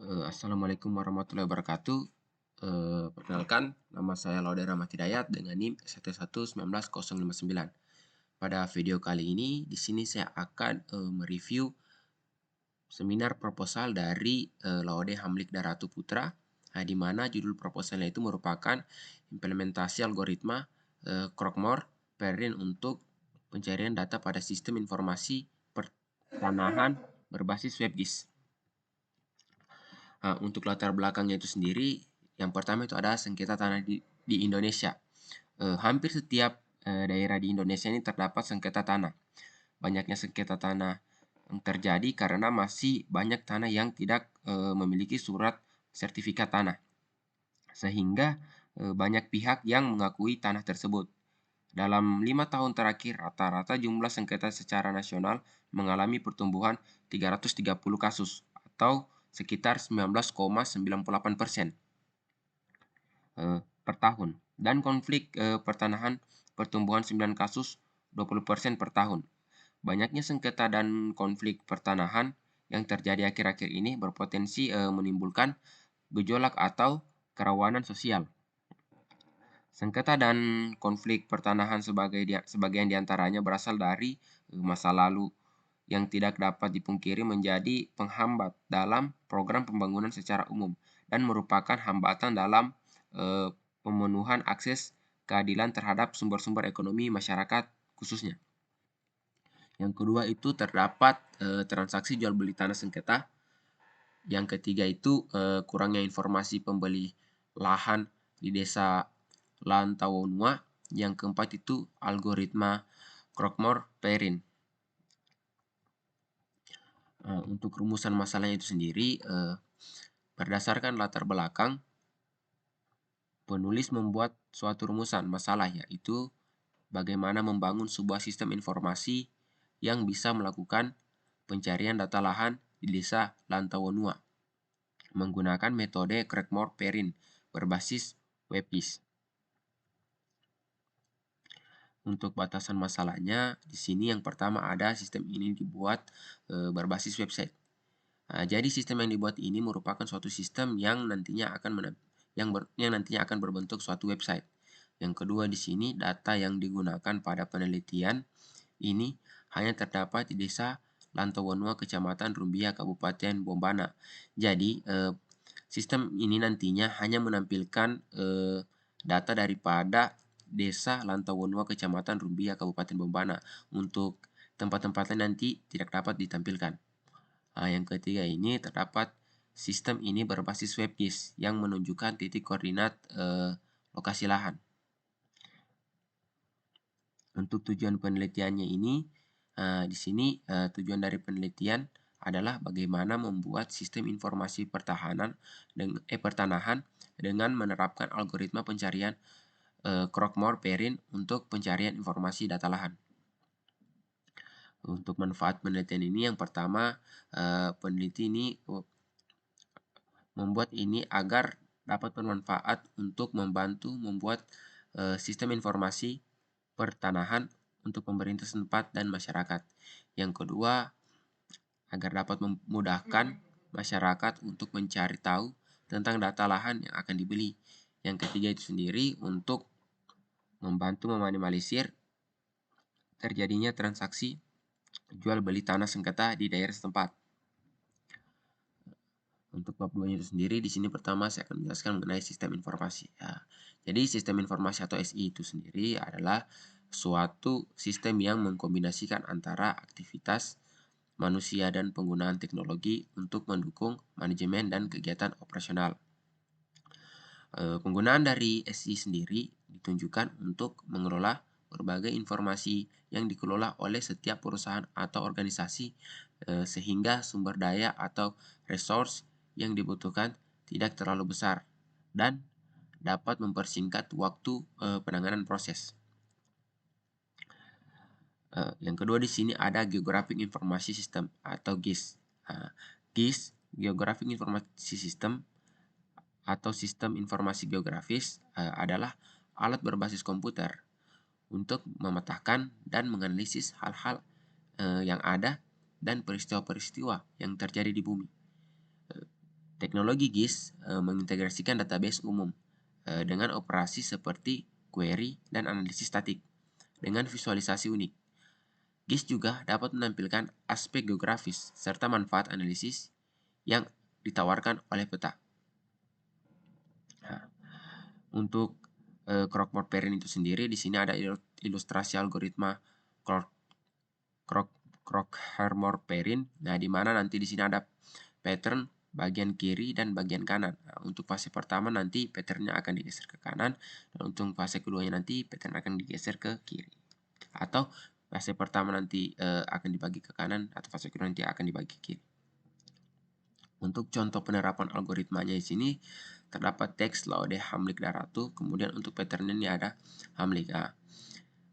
Assalamualaikum warahmatullahi wabarakatuh. Perkenalkan, nama saya Laude Rahmat Hidayat dengan NIM 1191059. Pada video kali ini, di sini saya akan mereview seminar proposal dari Laude Hamlik Daratu Putra, di mana judul proposalnya itu merupakan implementasi algoritma Croque-Mort-Perrin untuk pencarian data pada sistem informasi pertanahan berbasis WebGIS. Untuk latar belakangnya itu sendiri, yang pertama itu ada sengketa tanah di Indonesia. Hampir setiap daerah di Indonesia ini terdapat sengketa tanah. Banyaknya sengketa tanah yang terjadi karena masih banyak tanah yang tidak memiliki surat sertifikat tanah. Sehingga banyak pihak yang mengakui tanah tersebut. Dalam 5 tahun terakhir, rata-rata jumlah sengketa secara nasional mengalami pertumbuhan 330 kasus atau sekitar 19,98% per tahun. Dan konflik pertanahan pertumbuhan 9 kasus 20% per tahun. Banyaknya sengketa dan konflik pertanahan yang terjadi akhir-akhir ini berpotensi menimbulkan gejolak atau kerawanan sosial. Sengketa dan konflik pertanahan sebagian diantaranya berasal dari masa lalu yang tidak dapat dipungkiri menjadi penghambat dalam program pembangunan secara umum dan merupakan hambatan dalam pemenuhan akses keadilan terhadap sumber-sumber ekonomi masyarakat khususnya. Yang kedua itu terdapat transaksi jual beli tanah sengketa. Yang ketiga itu kurangnya informasi pembeli lahan di desa Lantawonua. Yang keempat itu algoritma Croque-Mort-Perrin. Untuk rumusan masalahnya itu sendiri, berdasarkan latar belakang, penulis membuat suatu rumusan masalah, yaitu bagaimana membangun sebuah sistem informasi yang bisa melakukan pencarian data lahan di desa Lantawonua menggunakan metode Croque-Mort-Perrin berbasis WebGIS. Untuk batasan masalahnya, di sini yang pertama ada sistem ini dibuat berbasis website. Jadi sistem yang dibuat ini merupakan suatu sistem yang nantinya akan berbentuk suatu website. Yang kedua di sini data yang digunakan pada penelitian ini hanya terdapat di desa Lantawonua, Kecamatan Rumbia, Kabupaten Bombana. Jadi sistem ini nantinya hanya menampilkan data daripada desa Lantawonua, Kecamatan Rumbia, Kabupaten Bombana. Untuk tempat-tempat lain nanti tidak dapat ditampilkan. Yang ketiga ini terdapat sistem ini berbasis WebGIS yang menunjukkan titik koordinat lokasi lahan. Untuk tujuan penelitiannya ini, di sini tujuan dari penelitian adalah bagaimana membuat sistem informasi pertanahan dengan menerapkan algoritma pencarian Croque-Mort-Perrin untuk pencarian informasi data lahan. Untuk manfaat penelitian ini, yang pertama, peneliti ini membuat ini agar dapat bermanfaat untuk membantu membuat sistem informasi pertanahan untuk pemerintah setempat dan masyarakat. Yang kedua, agar dapat memudahkan masyarakat untuk mencari tahu tentang data lahan yang akan dibeli. Yang ketiga itu sendiri untuk membantu meminimalisir terjadinya transaksi jual beli tanah sengketa di daerah setempat. Untuk bab 2 itu sendiri, di sini pertama saya akan menjelaskan mengenai sistem informasi. Jadi sistem informasi atau SI itu sendiri adalah suatu sistem yang mengkombinasikan antara aktivitas manusia dan penggunaan teknologi untuk mendukung manajemen dan kegiatan operasional. Penggunaan dari SI sendiri ditunjukkan untuk mengelola berbagai informasi yang dikelola oleh setiap perusahaan atau organisasi sehingga sumber daya atau resource yang dibutuhkan tidak terlalu besar dan dapat mempersingkat waktu penanganan proses. Yang kedua di sini ada Geographic Information System atau GIS. GIS, Geographic Information System atau Sistem Informasi Geografis adalah alat berbasis komputer untuk memetakan dan menganalisis hal-hal yang ada dan peristiwa-peristiwa yang terjadi di bumi. Teknologi GIS mengintegrasikan database umum dengan operasi seperti query dan analisis statik dengan visualisasi unik. GIS juga dapat menampilkan aspek geografis serta manfaat analisis yang ditawarkan oleh peta. Nah, untuk Croque-Morperin itu sendiri, di sini ada ilustrasi algoritma Croque-Morperin. Nah, di mana nanti di sini ada pattern bagian kiri dan bagian kanan. Nah, untuk fase pertama nanti patternnya akan digeser ke kanan, dan untuk fase keduanya nanti pattern akan digeser ke kiri. Atau fase pertama nanti akan dibagi ke kanan, atau fase kedua nanti akan dibagi ke kiri. Untuk contoh penerapan algoritmanya di sini terdapat teks laude Hamlik Daratu, kemudian untuk patternnya ini ada Hamlik. Nah,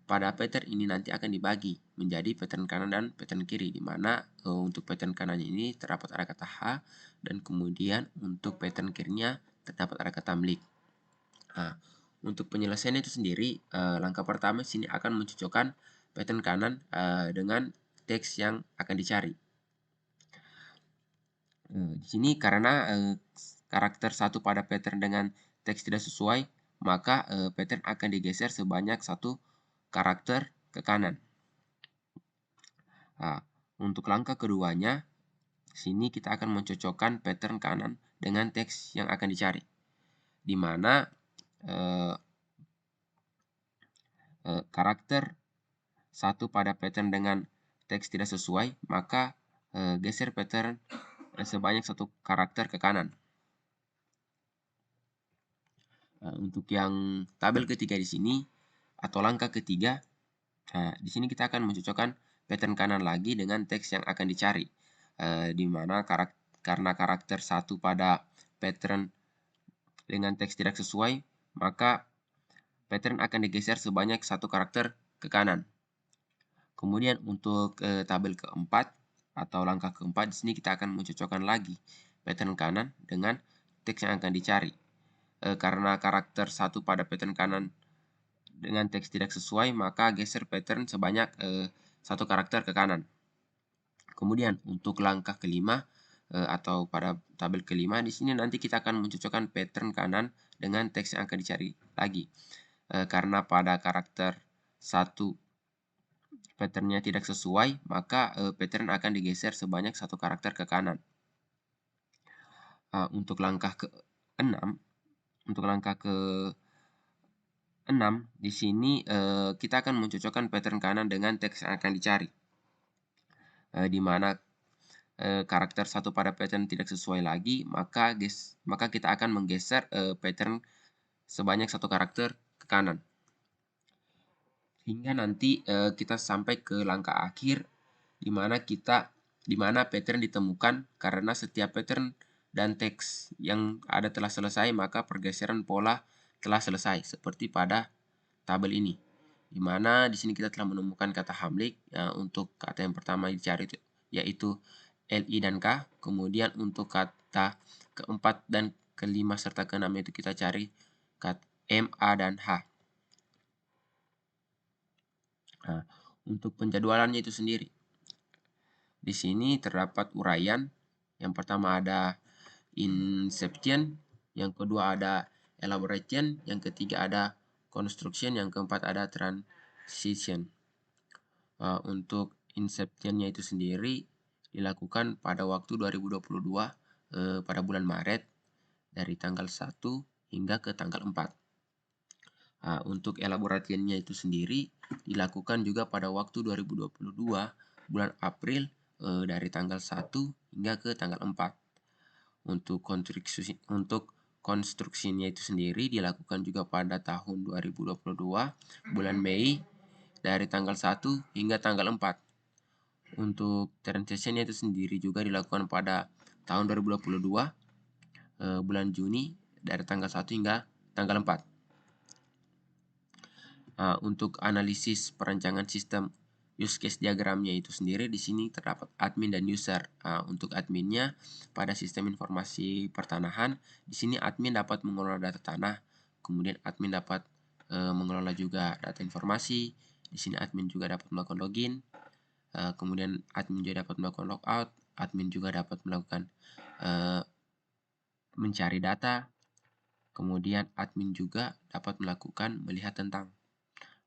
pada pattern ini nanti akan dibagi menjadi pattern kanan dan pattern kiri, di mana untuk pattern kanannya ini terdapat ada kata H, dan kemudian untuk pattern kirinya terdapat ada kata Hamlik. Nah, untuk penyelesaian itu sendiri, langkah pertama sini akan mencocokkan pattern kanan dengan teks yang akan dicari. Di sini karena karakter satu pada pattern dengan teks tidak sesuai, maka pattern akan digeser sebanyak satu karakter ke kanan. Nah, untuk langkah keduanya, sini kita akan mencocokkan pattern kanan dengan teks yang akan dicari, di mana karakter satu pada pattern dengan teks tidak sesuai, maka geser pattern sebanyak satu karakter ke kanan. Untuk yang tabel ketiga di sini atau langkah ketiga, di sini kita akan mencocokkan pattern kanan lagi dengan teks yang akan dicari, di mana karena karakter satu pada pattern dengan teks tidak sesuai, maka pattern akan digeser sebanyak satu karakter ke kanan. Kemudian untuk tabel keempat atau langkah keempat, di sini kita akan mencocokkan lagi pattern kanan dengan teks yang akan dicari. Karena karakter satu pada pattern kanan dengan teks tidak sesuai, maka geser pattern sebanyak satu karakter ke kanan. Kemudian untuk langkah kelima atau pada tabel kelima, di sini nanti kita akan mencocokkan pattern kanan dengan teks yang akan dicari lagi. Karena pada karakter satu patternnya tidak sesuai, maka pattern akan digeser sebanyak satu karakter ke kanan. Untuk langkah ke-6, di sini kita akan mencocokkan pattern kanan dengan teks yang akan dicari, di mana karakter satu pada pattern tidak sesuai lagi, maka kita akan menggeser pattern sebanyak satu karakter ke kanan. Hingga nanti kita sampai ke langkah akhir, di mana pattern ditemukan karena setiap pattern dan teks yang ada telah selesai, maka pergeseran pola telah selesai, seperti pada tabel ini. Di mana di sini kita telah menemukan kata Hamlik. Untuk kata yang pertama dicari yaitu LI dan K. Kemudian untuk kata keempat dan kelima serta keenam itu kita cari kata M, A, dan H. Nah, untuk penjadwalannya itu sendiri, di sini terdapat uraian. Yang pertama ada inception, yang kedua ada elaboration, yang ketiga ada construction, yang keempat ada transition. Untuk inceptionnya itu sendiri dilakukan pada waktu 2022 pada bulan Maret dari tanggal 1 hingga ke tanggal 4. Untuk elaborasinya itu sendiri dilakukan juga pada waktu 2022 bulan April dari tanggal 1 hingga ke tanggal 4. Untuk konstruksinya itu sendiri dilakukan juga pada tahun 2022 bulan Mei dari tanggal 1 hingga tanggal 4. Untuk transitionnya itu sendiri juga dilakukan pada tahun 2022 bulan Juni dari tanggal 1 hingga tanggal 4. Untuk analisis perancangan sistem use case diagramnya itu sendiri, di sini terdapat admin dan user. Untuk adminnya pada sistem informasi pertanahan, di sini admin dapat mengelola data tanah, kemudian admin dapat mengelola juga data informasi. Di sini admin juga dapat melakukan login, kemudian admin juga dapat melakukan logout, admin juga dapat melakukan mencari data, kemudian admin juga dapat melakukan melihat tentang.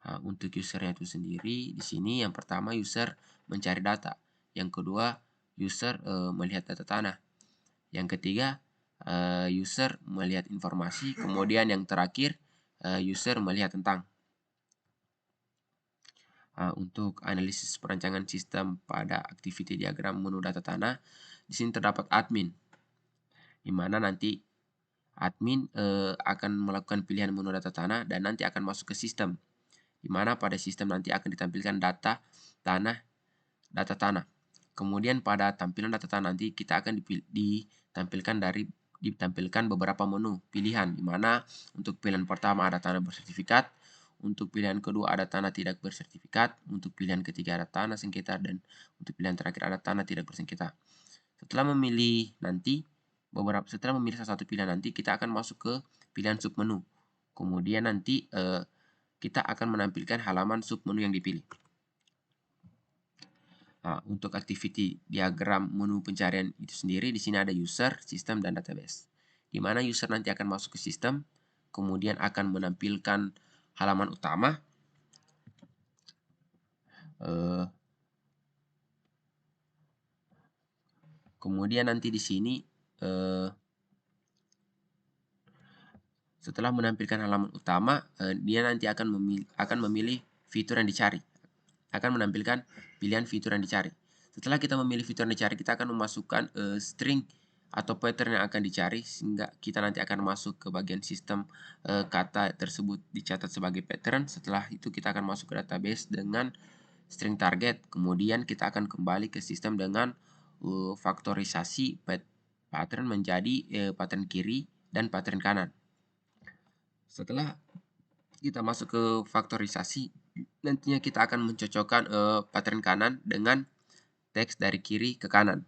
Nah, untuk usernya itu sendiri, di sini yang pertama user mencari data, yang kedua user melihat data tanah, yang ketiga user melihat informasi, kemudian yang terakhir user melihat tentang. Untuk analisis perancangan sistem pada activity diagram menu data tanah, di sini terdapat admin, di mana nanti admin akan melakukan pilihan menu data tanah dan nanti akan masuk ke sistem, di mana pada sistem nanti akan ditampilkan data tanah. Kemudian pada tampilan data tanah nanti kita akan ditampilkan beberapa menu pilihan, di mana untuk pilihan pertama ada tanah bersertifikat, untuk pilihan kedua ada tanah tidak bersertifikat, untuk pilihan ketiga ada tanah sengketa, dan untuk pilihan terakhir ada tanah tidak bersengketa. Setelah memilih salah satu pilihan nanti, kita akan masuk ke pilihan submenu. Kemudian nanti kita akan menampilkan halaman submenu yang dipilih. Nah, untuk activity diagram menu pencarian itu sendiri, di sini ada user, sistem, dan database. Di mana user nanti akan masuk ke sistem, kemudian akan menampilkan halaman utama, kemudian nanti di sini setelah menampilkan halaman utama, dia nanti akan memilih fitur yang dicari, akan menampilkan pilihan fitur yang dicari. Setelah kita memilih fitur yang dicari, kita akan memasukkan string atau pattern yang akan dicari, sehingga kita nanti akan masuk ke bagian sistem, kata tersebut dicatat sebagai pattern. Setelah itu kita akan masuk ke database dengan string target, kemudian kita akan kembali ke sistem dengan faktorisasi pattern menjadi pattern kiri dan pattern kanan. Setelah kita masuk ke faktorisasi, nantinya kita akan mencocokkan pattern kanan dengan teks dari kiri ke kanan.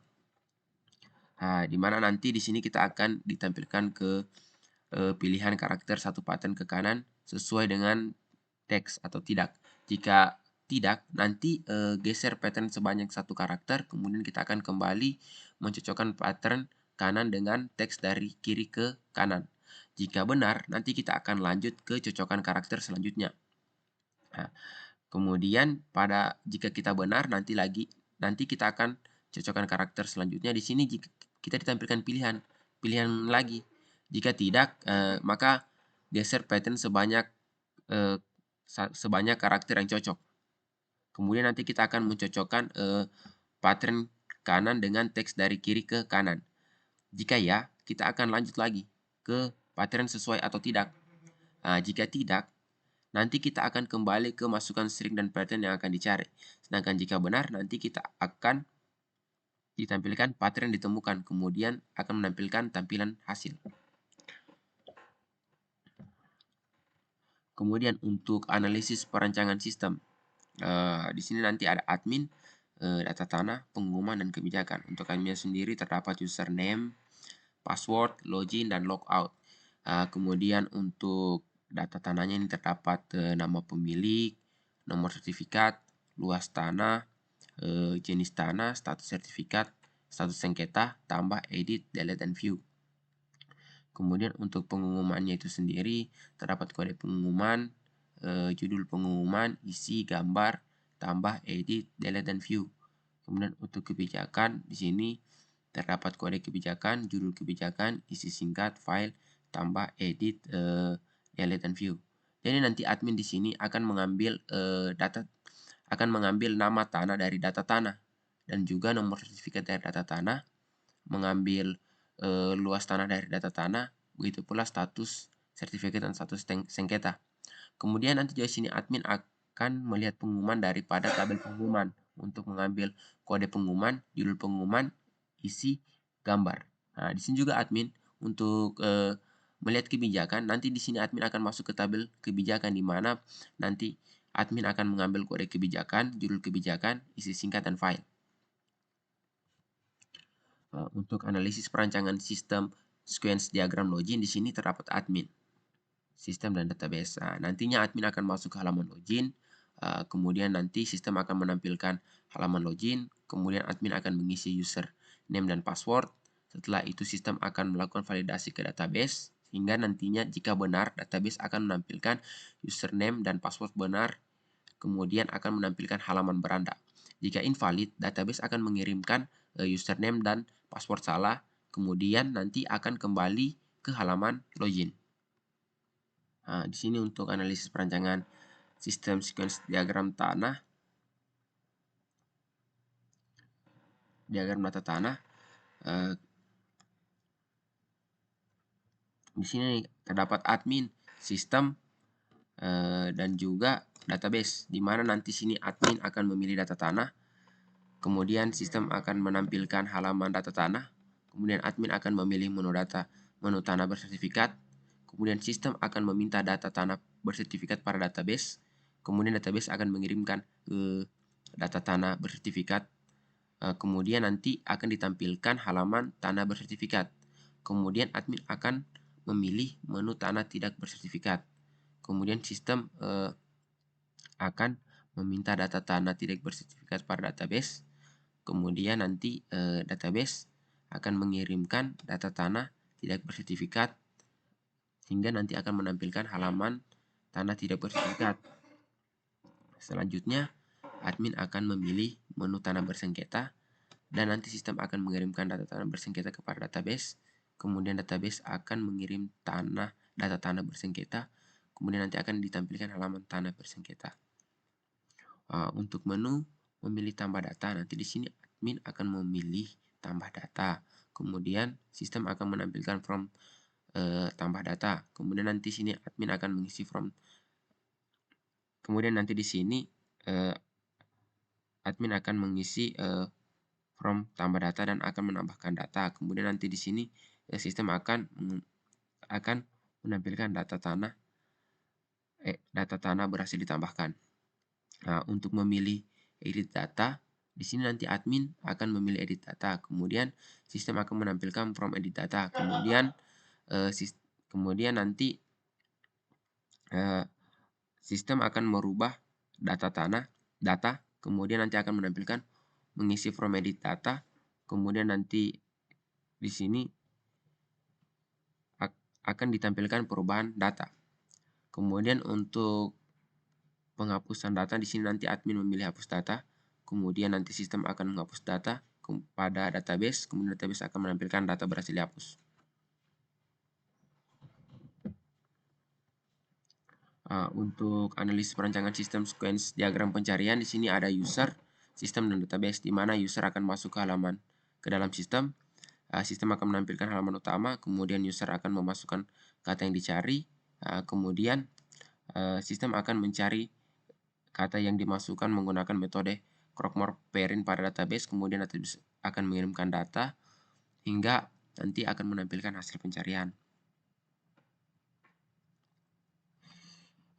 Nah, di mana nanti di sini kita akan ditampilkan ke pilihan karakter satu pattern ke kanan sesuai dengan teks atau tidak. Jika tidak, nanti geser pattern sebanyak satu karakter, kemudian kita akan kembali mencocokkan pattern kanan dengan teks dari kiri ke kanan. Jika benar, nanti kita akan lanjut ke cocokan karakter selanjutnya. Nah, kemudian jika kita benar, nanti kita akan cocokkan karakter selanjutnya. Di sini jika kita ditampilkan pilihan lagi. Jika tidak, maka geser pattern sebanyak karakter yang cocok. Kemudian nanti kita akan mencocokkan pattern kanan dengan teks dari kiri ke kanan. Jika ya, kita akan lanjut lagi ke pattern sesuai atau tidak. Nah, jika tidak, nanti kita akan kembali ke masukkan string dan pattern yang akan dicari. Sedangkan jika benar, nanti kita akan ditampilkan pattern ditemukan, kemudian akan menampilkan tampilan hasil. Kemudian untuk analisis perancangan sistem, di sini nanti ada admin, data tanah, pengumuman, dan kebijakan. Untuk admin sendiri terdapat username, password, login, dan logout. Kemudian untuk data tanahnya ini terdapat nama pemilik, nomor sertifikat, luas tanah, jenis tanah, status sertifikat, status sengketa, tambah, edit, delete, dan view. Kemudian untuk pengumumannya itu sendiri terdapat kode pengumuman, judul pengumuman, isi, gambar, tambah, edit, delete, dan view. Kemudian untuk kebijakan di sini terdapat kode kebijakan, judul kebijakan, isi singkat, file, tambah, edit, delete, dan view. Jadi nanti admin di sini akan mengambil nama tanah dari data tanah dan juga nomor sertifikat dari data tanah, mengambil luas tanah dari data tanah, begitu pula status sertifikat dan status sengketa. Kemudian nanti di sini admin akan melihat pengumuman daripada tabel pengumuman untuk mengambil kode pengumuman, judul pengumuman, isi, gambar. Nah, di sini juga admin untuk melihat kebijakan, nanti di sini admin akan masuk ke tabel kebijakan, di mana nanti admin akan mengambil kode kebijakan, judul kebijakan, isi singkat, dan file. Untuk analisis perancangan sistem sequence diagram login, di sini terdapat admin, sistem, dan database. Nantinya admin akan masuk ke halaman login, kemudian nanti sistem akan menampilkan halaman login, kemudian admin akan mengisi user name dan password. Setelah itu sistem akan melakukan validasi ke database, sehingga nantinya jika benar, database akan menampilkan username dan password benar, kemudian akan menampilkan halaman beranda. Jika invalid, database akan mengirimkan username dan password salah, kemudian nanti akan kembali ke halaman login. Nah, di sini untuk analisis perancangan sistem sequence diagram tanah, diagram data tanah. Di sini terdapat admin, sistem, dan juga database, di mana nanti sini admin akan memilih data tanah, kemudian sistem akan menampilkan halaman data tanah, kemudian admin akan memilih menu tanah bersertifikat, kemudian sistem akan meminta data tanah bersertifikat pada database, kemudian database akan mengirimkan data tanah bersertifikat, kemudian nanti akan ditampilkan halaman tanah bersertifikat, kemudian admin akan memilih menu tanah tidak bersertifikat. Kemudian sistem akan meminta data tanah tidak bersertifikat pada database. Kemudian nanti database akan mengirimkan data tanah tidak bersertifikat, sehingga nanti akan menampilkan halaman tanah tidak bersertifikat. Selanjutnya, admin akan memilih menu tanah bersengketa, dan nanti sistem akan mengirimkan data tanah bersengketa kepada database. Kemudian database akan mengirim data tanah bersengketa, kemudian nanti akan ditampilkan halaman tanah bersengketa. Untuk menu memilih tambah data, nanti di sini admin akan memilih tambah data, kemudian sistem akan menampilkan form tambah data, kemudian nanti sini admin akan mengisi form, kemudian nanti di sini admin akan mengisi form tambah data dan akan menambahkan data. Kemudian nanti di sini sistem akan menampilkan data tanah berhasil ditambahkan. Nah, untuk memilih edit data, di sini nanti admin akan memilih edit data. Kemudian sistem akan menampilkan from edit data. Kemudian nanti sistem akan merubah data. Kemudian nanti akan menampilkan mengisi from edit data, kemudian nanti di sini akan ditampilkan perubahan data. Kemudian untuk penghapusan data, di sini nanti admin memilih hapus data, kemudian nanti sistem akan menghapus data pada database, kemudian database akan menampilkan data berhasil dihapus. Untuk analisis perancangan sistem sequence diagram pencarian, di sini ada user, sistem, dan database, di mana user akan masuk ke dalam sistem. Sistem akan menampilkan halaman utama, kemudian user akan memasukkan kata yang dicari, kemudian sistem akan mencari kata yang dimasukkan menggunakan metode Croque-Morse-Perrin pada database, kemudian database akan mengirimkan data hingga nanti akan menampilkan hasil pencarian.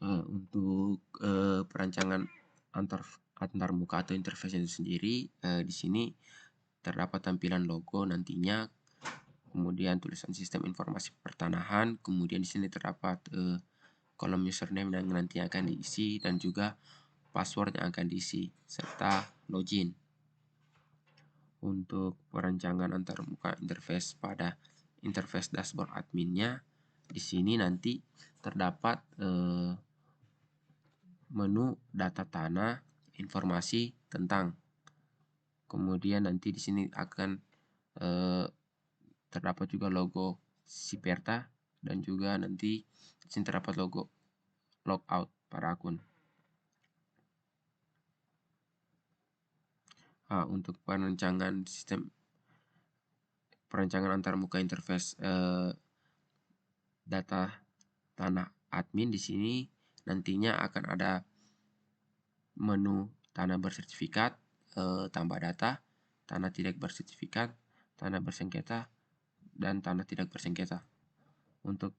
Untuk perancangan antarmuka atau interface itu sendiri, di sini terdapat tampilan logo nantinya, kemudian tulisan sistem informasi pertanahan, kemudian di sini terdapat kolom username yang nanti akan diisi dan juga password yang akan diisi serta login. Untuk perancangan antarmuka interface pada interface dashboard adminnya, di sini nanti terdapat menu data tanah, informasi tentang. Kemudian nanti di sini akan terdapat juga logo Siperta dan juga nanti di sini terdapat logo logout pada akun. Untuk perancangan antarmuka interface data tanah admin, di sini nantinya akan ada menu tanah bersertifikat, tambah data, tanah tidak bersertifikat, tanah bersengketa, dan tanah tidak bersengketa. Untuk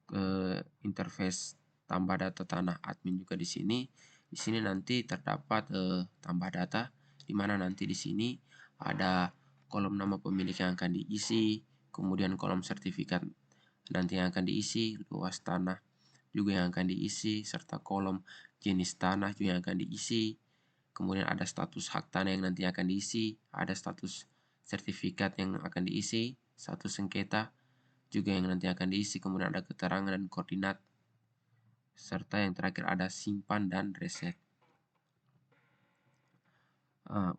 interface tambah data tanah admin juga di sini nanti terdapat tambah data, di mana nanti di sini ada kolom nama pemilik yang akan diisi, kemudian kolom sertifikat nanti yang akan diisi, luas tanah juga yang akan diisi, serta kolom jenis tanah juga yang akan diisi. Kemudian ada status hak tanah yang nanti akan diisi, ada status sertifikat yang akan diisi, status sengketa juga yang nanti akan diisi, kemudian ada keterangan dan koordinat, serta yang terakhir ada simpan dan reset.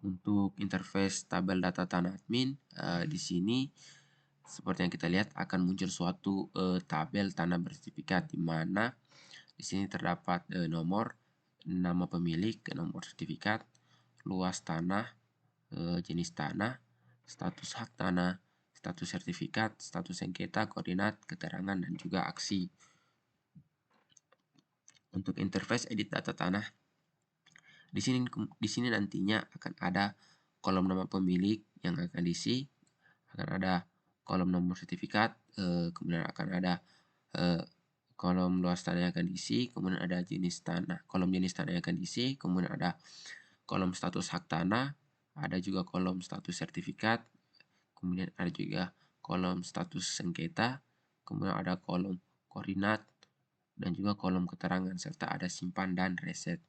Untuk interface tabel data tanah admin, di sini seperti yang kita lihat akan muncul suatu tabel tanah bersertifikat, di mana di sini terdapat nomor, nama pemilik, nomor sertifikat, luas tanah, jenis tanah, status hak tanah, status sertifikat, status sengketa, koordinat, keterangan, dan juga aksi. Untuk interface edit data tanah, di sini nantinya akan ada kolom nama pemilik yang akan diisi, akan ada kolom nomor sertifikat, kemudian akan ada kolom luas tanah yang akan diisi, kemudian ada jenis tanah, kolom jenis tanah yang akan diisi, kemudian ada kolom status hak tanah, ada juga kolom status sertifikat, kemudian ada juga kolom status sengketa, kemudian ada kolom koordinat, dan juga kolom keterangan, serta ada simpan dan reset.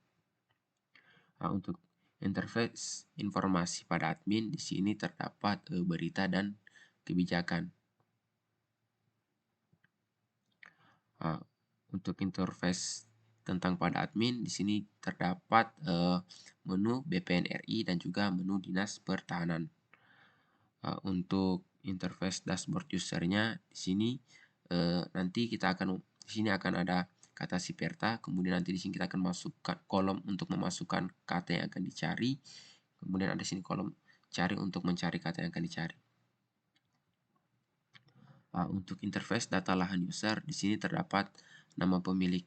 Untuk interface informasi pada admin, di sini terdapat berita dan kebijakan. Untuk interface tentang pada admin, di sini terdapat menu BPN RI dan juga menu Dinas Pertahanan. Untuk interface dashboard usernya, di sini nanti kita akan di sini akan ada kata Siperta, kemudian nanti di sini kita akan masukkan kolom untuk memasukkan kata yang akan dicari, kemudian ada di sini kolom cari untuk mencari kata yang akan dicari. Untuk interface data lahan user, di sini terdapat nama pemilik.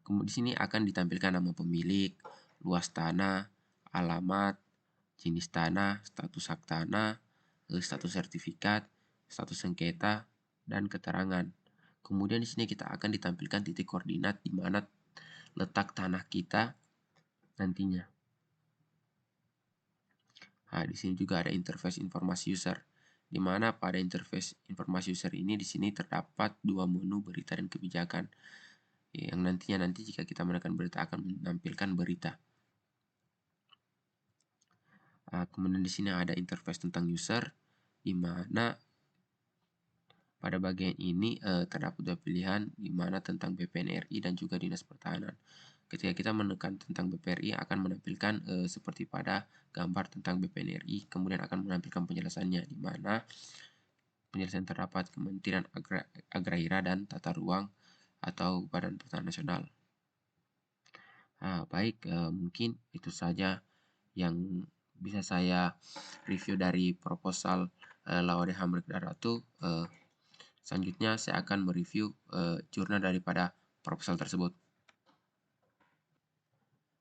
Di sini akan ditampilkan nama pemilik, luas tanah, alamat, jenis tanah, status hak tanah, status sertifikat, status sengketa, dan keterangan. Kemudian di sini kita akan ditampilkan titik koordinat di mana letak tanah kita nantinya. Di sini juga ada interface informasi user, di mana pada interface informasi user ini di sini terdapat dua menu berita dan kebijakan, yang nantinya jika kita menekan berita akan menampilkan berita. Kemudian di sini ada interface tentang user, di mana pada bagian ini terdapat dua pilihan, di mana tentang BPN RI dan juga Dinas Pertahanan. Ketika kita menekan tentang BPRI akan menampilkan seperti pada gambar tentang BPN RI, kemudian akan menampilkan penjelasannya, di mana penjelasan terdapat Kementerian Agraria dan Tata Ruang atau Badan Pertanahan Nasional. Baik, mungkin itu saja yang bisa saya review dari proposal Laude Hamrik Daratu. Selanjutnya saya akan mereview jurnal daripada proposal tersebut.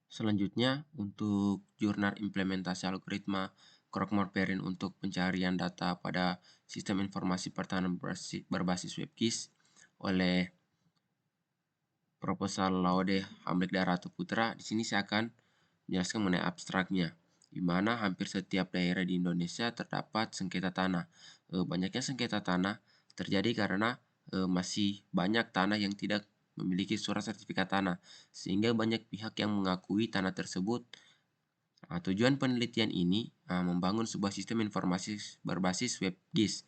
Selanjutnya, untuk jurnal implementasi algoritma Croque-Morperin untuk pencarian data pada sistem informasi pertahanan berbasis WebGIS oleh proposal Laude Hamrik Daratu Putra. Di sini saya akan menjelaskan mengenai abstraknya, di mana hampir setiap daerah di Indonesia terdapat sengketa tanah. Banyaknya sengketa tanah terjadi karena masih banyak tanah yang tidak memiliki surat sertifikat tanah, sehingga banyak pihak yang mengakui tanah tersebut. Tujuan penelitian ini membangun sebuah sistem informasi berbasis WebGIS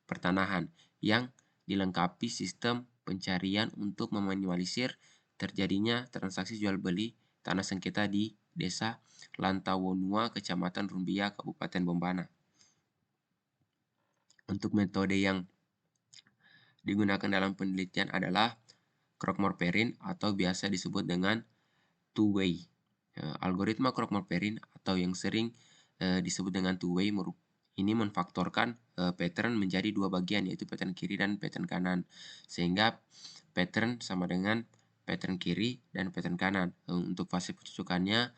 pertanahan yang dilengkapi sistem pencarian untuk meminimalisir terjadinya transaksi jual beli tanah sengketa di Desa Lantawonua, Kecamatan Rumbia, Kabupaten Bombana. Untuk metode yang digunakan dalam penelitian adalah Croque-Morperin atau biasa disebut dengan two-way. Algoritma Croque-Morperin atau yang sering disebut dengan two-way ini memfaktorkan pattern menjadi dua bagian, yaitu pattern kiri dan pattern kanan, sehingga pattern sama dengan pattern kiri dan pattern kanan. Untuk fase pencocokannya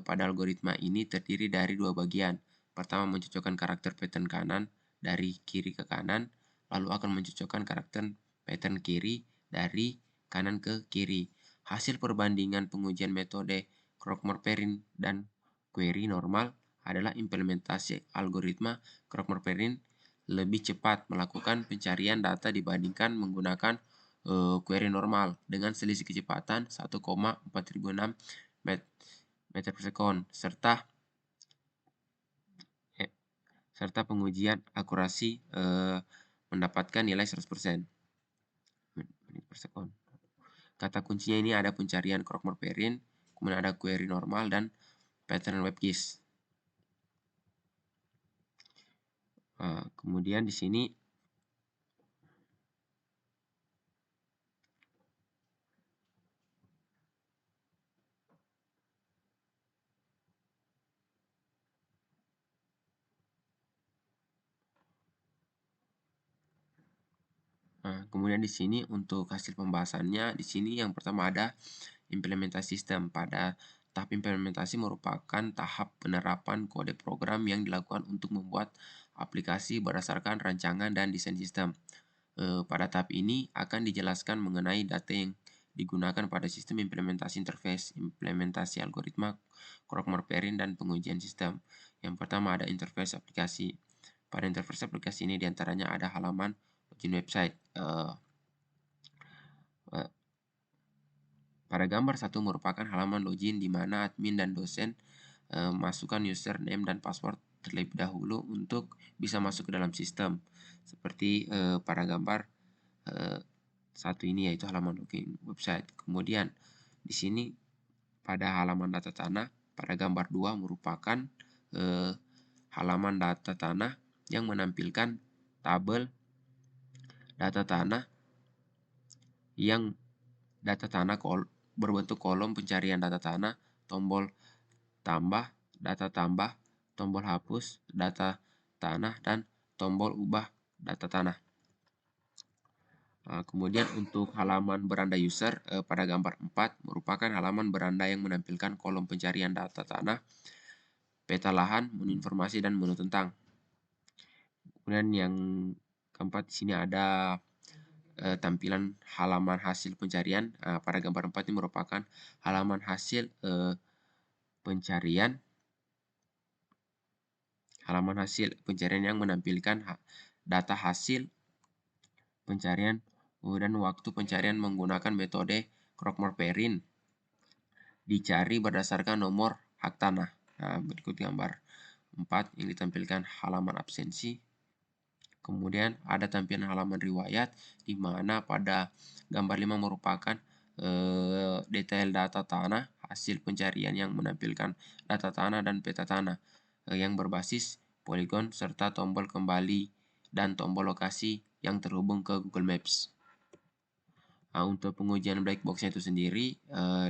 pada algoritma ini terdiri dari dua bagian. Pertama, mencocokkan karakter pattern kanan dari kiri ke kanan, lalu akan mencocokkan karakter pattern kiri dari kanan ke kiri. Hasil perbandingan pengujian metode Croque-Morperin dan query normal adalah implementasi algoritma Croque-Morperin lebih cepat melakukan pencarian data dibandingkan menggunakan query normal dengan selisih kecepatan 1,4006 meter per second serta serta pengujian akurasi mendapatkan nilai 100%. Menit per sekon. Kata kuncinya ini ada pencarian Krogh-Morperrin, kemudian ada query normal, dan pattern WebGIS. Kemudian di sini kemudian di sini untuk hasil pembahasannya, di sini yang pertama ada implementasi sistem. Pada tahap implementasi merupakan tahap penerapan kode program yang dilakukan untuk membuat aplikasi berdasarkan rancangan dan desain sistem. Pada tahap ini akan dijelaskan mengenai data yang digunakan pada sistem implementasi interface, implementasi algoritma, Krogh-Morperrin, dan pengujian sistem. Yang pertama ada interface aplikasi. Pada interface aplikasi ini diantaranya ada halaman login website. Pada gambar 1 merupakan halaman login di mana admin dan dosen masukkan username dan password terlebih dahulu untuk bisa masuk ke dalam sistem. Seperti pada gambar 1 ini, yaitu halaman login website. Kemudian di sini pada halaman data tanah, pada gambar 2 merupakan halaman data tanah yang menampilkan tabel data tanah yang berbentuk kolom pencarian data tanah, tombol tambah, data tambah, tombol hapus, data tanah, dan tombol ubah data tanah. Kemudian untuk halaman beranda user pada gambar 4 merupakan halaman beranda yang menampilkan kolom pencarian data tanah, peta lahan, menu informasi, dan menu tentang. Kemudian yang keempat di sini ada tampilan halaman hasil pencarian. Pada gambar 4 ini merupakan halaman hasil pencarian yang menampilkan data hasil pencarian dan waktu pencarian menggunakan metode Krogh-Morperrin. Dicari berdasarkan nomor hak tanah. Berikut gambar 4 yang ditampilkan halaman absensi. Kemudian ada tampilan halaman riwayat, di mana pada gambar 5 merupakan detail data tanah, hasil pencarian yang menampilkan data tanah dan peta tanah yang berbasis poligon, serta tombol kembali dan tombol lokasi yang terhubung ke Google Maps. Untuk pengujian black box-nya itu sendiri,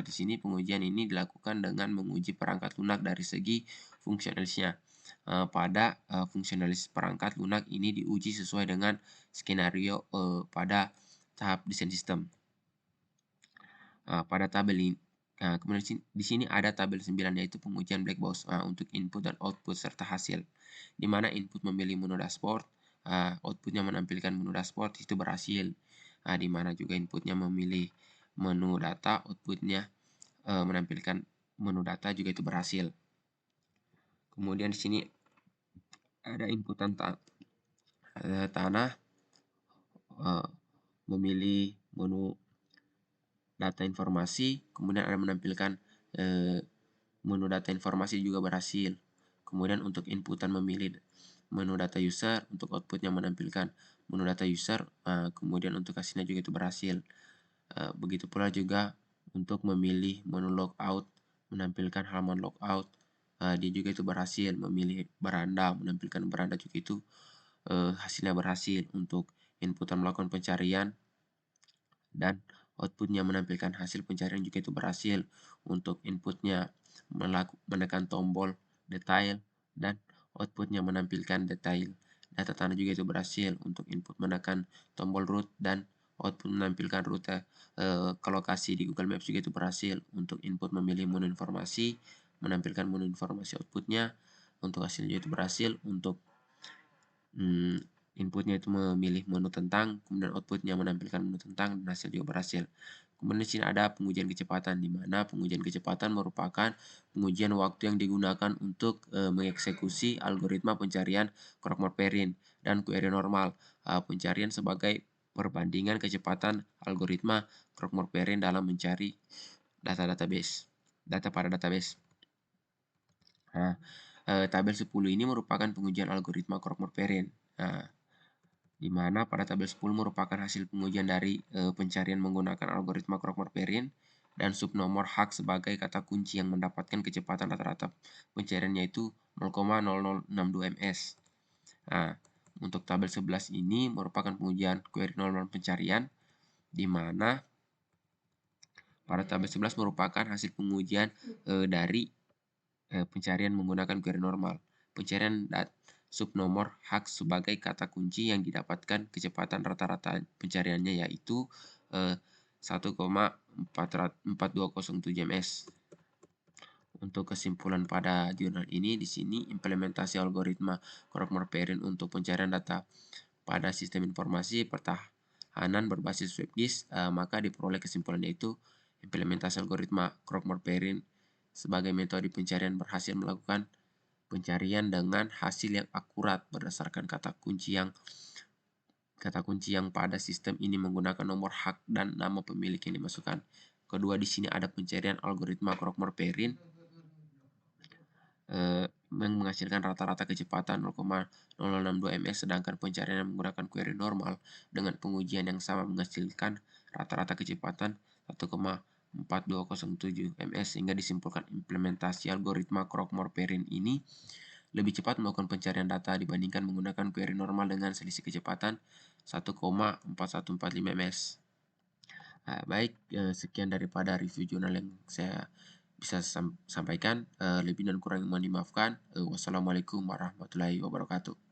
di sini pengujian ini dilakukan dengan menguji perangkat lunak dari segi fungsionalis-nya. Pada fungsionalis perangkat lunak ini diuji sesuai dengan skenario pada tahap desain sistem. Pada tabel ini, kemudian di sini ada tabel 9, yaitu pengujian black box untuk input dan output serta hasil, di mana input memilih menu dashboard, outputnya menampilkan menu dashboard, itu berhasil. Di mana juga inputnya memilih menu data, outputnya menampilkan menu data, juga itu berhasil. Kemudian di sini ada inputan tanah, memilih menu data informasi, kemudian ada menampilkan menu data informasi juga berhasil. Kemudian untuk inputan memilih menu data user, untuk outputnya menampilkan menu data user, kemudian untuk hasilnya juga itu berhasil. Begitu pula juga untuk memilih menu logout, menampilkan halaman logout, dia juga itu berhasil. Memilih beranda, menampilkan beranda, juga itu hasilnya berhasil. Untuk inputan melakukan pencarian dan outputnya menampilkan hasil pencarian juga itu berhasil. Untuk inputnya menekan tombol detail dan outputnya menampilkan detail data tanah, juga itu berhasil. Untuk input menekan tombol root dan output menampilkan rute ke lokasi di Google Maps, juga itu berhasil. Untuk input memilih menu informasi, menampilkan menu informasi, outputnya untuk hasilnya itu berhasil. Untuk inputnya itu memilih menu tentang, kemudian outputnya menampilkan menu tentang, dan hasil juga berhasil. Kemudian di sini ada pengujian kecepatan, di mana pengujian kecepatan merupakan pengujian waktu yang digunakan untuk mengeksekusi algoritma pencarian Krogh-Morperrin dan query normal. Pencarian sebagai perbandingan kecepatan algoritma Krogh-Morperrin dalam mencari data pada database. Tabel 10 ini merupakan pengujian algoritma Krogman-Perrin. Nah, di mana pada tabel 10 merupakan hasil pengujian dari pencarian menggunakan algoritma Krogman-Perrin dan subnomor hak sebagai kata kunci yang mendapatkan kecepatan rata-rata pencarian yaitu 0,0062 ms. Nah, untuk tabel 11 ini merupakan pengujian query normal pencarian di mana pada tabel 11 merupakan hasil pengujian dari pencarian menggunakan query normal. Pencarian subnomor hak sebagai kata kunci yang didapatkan kecepatan rata-rata pencariannya yaitu 1,4207 ms. Untuk kesimpulan pada jurnal ini, di sini implementasi algoritma Krogman-Perrin untuk pencarian data pada sistem informasi pertahanan berbasis web disk, maka diperoleh kesimpulan yaitu implementasi algoritma Krogman-Perrin sebagai metode pencarian berhasil melakukan pencarian dengan hasil yang akurat berdasarkan kata kunci yang pada sistem ini menggunakan nomor hak dan nama pemilik yang dimasukkan. Kedua, di sini ada pencarian algoritma Krogman-Perrin yang menghasilkan rata-rata kecepatan 0,062 ms, sedangkan pencarian yang menggunakan query normal dengan pengujian yang sama menghasilkan rata-rata kecepatan 1,4207 ms, sehingga disimpulkan implementasi algoritma Krogman-Perrin ini lebih cepat melakukan pencarian data dibandingkan menggunakan query normal dengan selisih kecepatan 1,4145 ms. Nah, baik, sekian daripada review jurnal yang saya bisa sampaikan. Lebih dan kurang mohon dimaafkan. Wassalamualaikum warahmatullahi wabarakatuh.